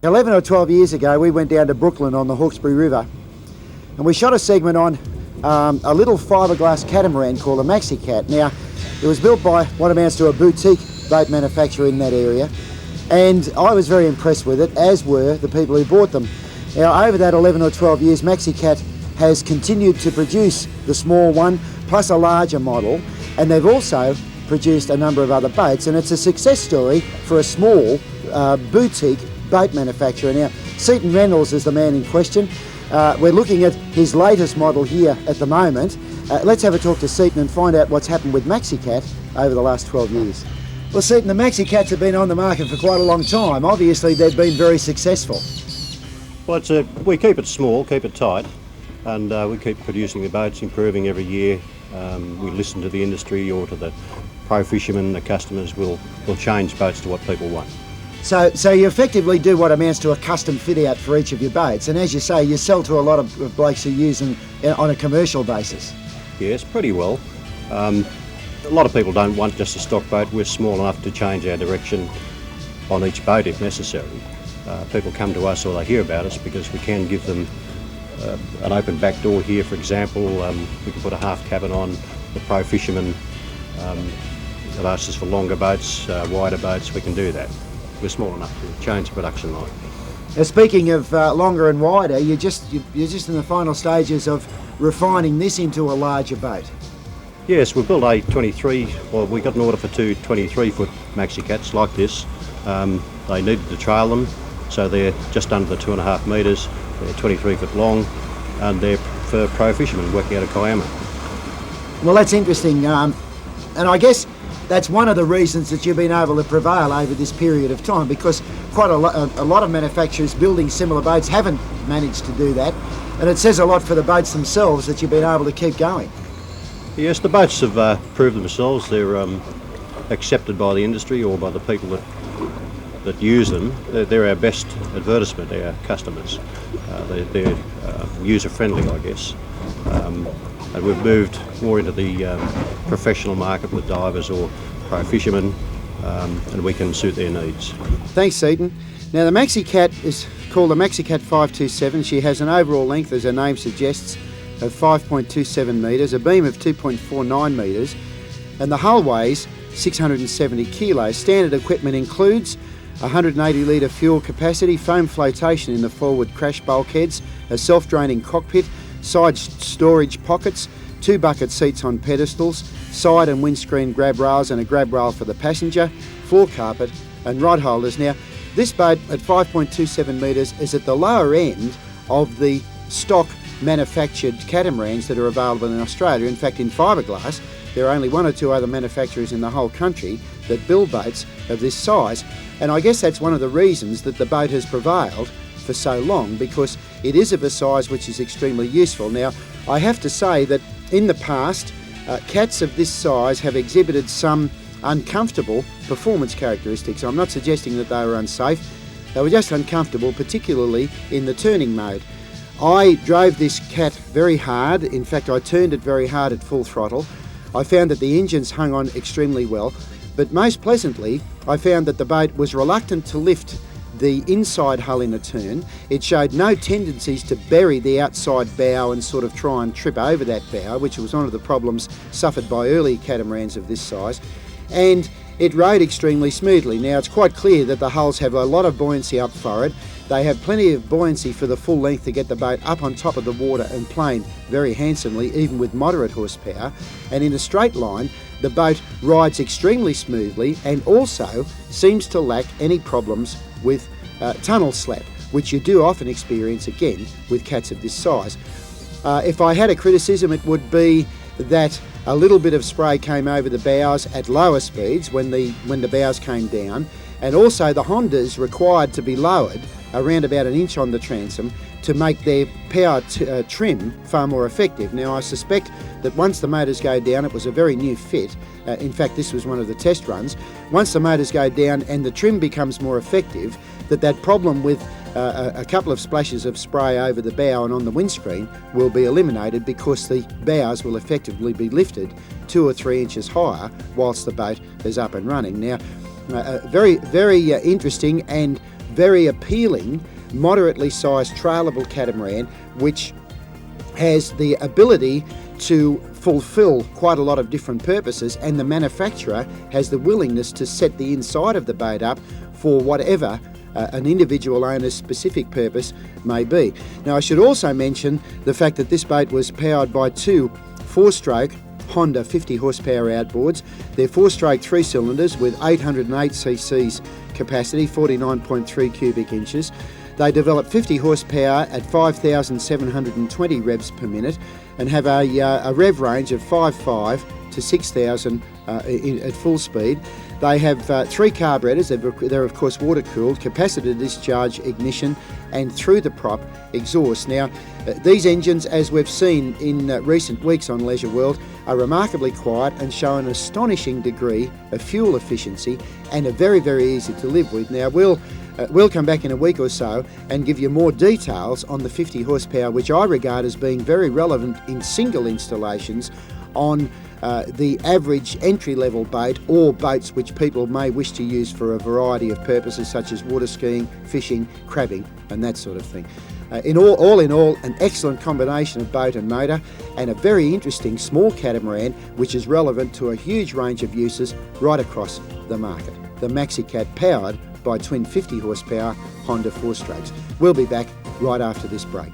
11 or 12 years ago, we went down to Brooklyn on the Hawkesbury River and we shot a segment on a little fiberglass catamaran called a Maxicat. Now, it was built by what amounts to a boutique boat manufacturer in that area, and I was very impressed with it, as were the people who bought them. Now, over that 11 or 12 years, Maxicat has continued to produce the small one, plus a larger model, and they've also produced a number of other boats, and it's a success story for a small boutique boat manufacturer. Now, Seaton Reynolds is the man in question. We're looking at his latest model here at the moment. Let's have a talk to Seaton and find out what's happened with Maxicat over the last 12 years. Well, Seaton, the Maxicats have been on the market for quite a long time. Obviously, they've been very successful. Well, we keep it small, keep it tight, and we keep producing the boats, improving every year. We listen to the industry or to the pro fishermen, the customers will change boats to what people want. So you effectively do what amounts to a custom fit out for each of your boats, and as you say, you sell to a lot of blokes who use them on a commercial basis. Yes, pretty well. A lot of people don't want just a stock boat. We're small enough to change our direction on each boat if necessary. People come to us or they hear about us because we can give them an open back door here, for example. We can put a half cabin on. The pro fishermen have asked us for longer boats, wider boats. We can do that. We're small enough to change the production line. Now, speaking of longer and wider, you're just in the final stages of refining this into a larger boat. Yes, we built a 23, well, we got an order for two 23-foot Maxicats like this. They needed to trail them, so they're just under the 2.5 metres, they're 23 foot long, and they're for pro fishermen working out of Kiama. Well, that's interesting, and I guess that's one of the reasons that you've been able to prevail over this period of time, because quite a lot of manufacturers building similar boats haven't managed to do that, and it says a lot for the boats themselves that you've been able to keep going. Yes, the boats have proved themselves. They're accepted by the industry or by the people that use them. They're our best advertisement, our customers. They're user-friendly, I guess. And we've moved more into the professional market with divers or pro fishermen, and we can suit their needs. Thanks, Seaton. Now, the Maxicat is called the Maxicat 527. She has an overall length, as her name suggests, of 5.27 metres, a beam of 2.49 metres, and the hull weighs 670 kilos. Standard equipment includes 180 litre fuel capacity, foam flotation in the forward crash bulkheads, a self-draining cockpit, side storage pockets, 2 bucket seats on pedestals, side and windscreen grab rails and a grab rail for the passenger, floor carpet and rod holders. Now, this boat at 5.27 metres is at the lower end of the stock manufactured catamarans that are available in Australia. In fact, in fiberglass, there are only 1 or 2 other manufacturers in the whole country that build boats of this size. And I guess that's one of the reasons that the boat has prevailed for so long, because it is of a size which is extremely useful. Now, I have to say that in the past, cats of this size have exhibited some uncomfortable performance characteristics. I'm not suggesting that they were unsafe. They were just uncomfortable, particularly in the turning mode. I drove this cat very hard. In fact, I turned it very hard at full throttle. I found that the engines hung on extremely well, but most pleasantly, I found that the boat was reluctant to lift the inside hull in a turn. It showed no tendencies to bury the outside bow and sort of try and trip over that bow, which was one of the problems suffered by early catamarans of this size. And it rode extremely smoothly. Now, it's quite clear that the hulls have a lot of buoyancy up forward. They have plenty of buoyancy for the full length to get the boat up on top of the water and plane very handsomely, even with moderate horsepower. And in a straight line, the boat rides extremely smoothly and also seems to lack any problems with tunnel slap, which you do often experience again with cats of this size. If I had a criticism, it would be that a little bit of spray came over the bows at lower speeds when the bows came down, and also the Hondas required to be lowered around about 1 inch on the transom to make their power trim far more effective. Now, I suspect that once the motors go down, it was a very new fit. In fact, this was one of the test runs. Once the motors go down and the trim becomes more effective, that problem with a couple of splashes of spray over the bow and on the windscreen will be eliminated, because the bows will effectively be lifted 2 or 3 inches higher whilst the boat is up and running. Now, very, very interesting and very appealing, moderately sized trailable catamaran, which has the ability to fulfill quite a lot of different purposes, and the manufacturer has the willingness to set the inside of the boat up for whatever an individual owner's specific purpose may be. Now, I should also mention the fact that this boat was powered by two 4-stroke Honda 50 horsepower outboards. They're 4-stroke 3 cylinders with 808 cc's capacity, 49.3 cubic inches. They develop 50 horsepower at 5,720 revs per minute and have a rev range of 5.5 to 6,000 at full speed. They have 3 carburetors. They're of course water cooled, capacitor discharge ignition and through the prop exhaust. Now these engines, as we've seen in recent weeks on Leisure World, are remarkably quiet and show an astonishing degree of fuel efficiency and are very, very easy to live with. Now we'll come back in a week or so and give you more details on the 50 horsepower, which I regard as being very relevant in single installations on the average entry-level boat or boats which people may wish to use for a variety of purposes such as water skiing, fishing, crabbing and that sort of thing. All in all, an excellent combination of boat and motor, and a very interesting small catamaran which is relevant to a huge range of uses right across the market. The Maxicat, powered by twin 50 horsepower Honda 4-strokes. We'll be back right after this break.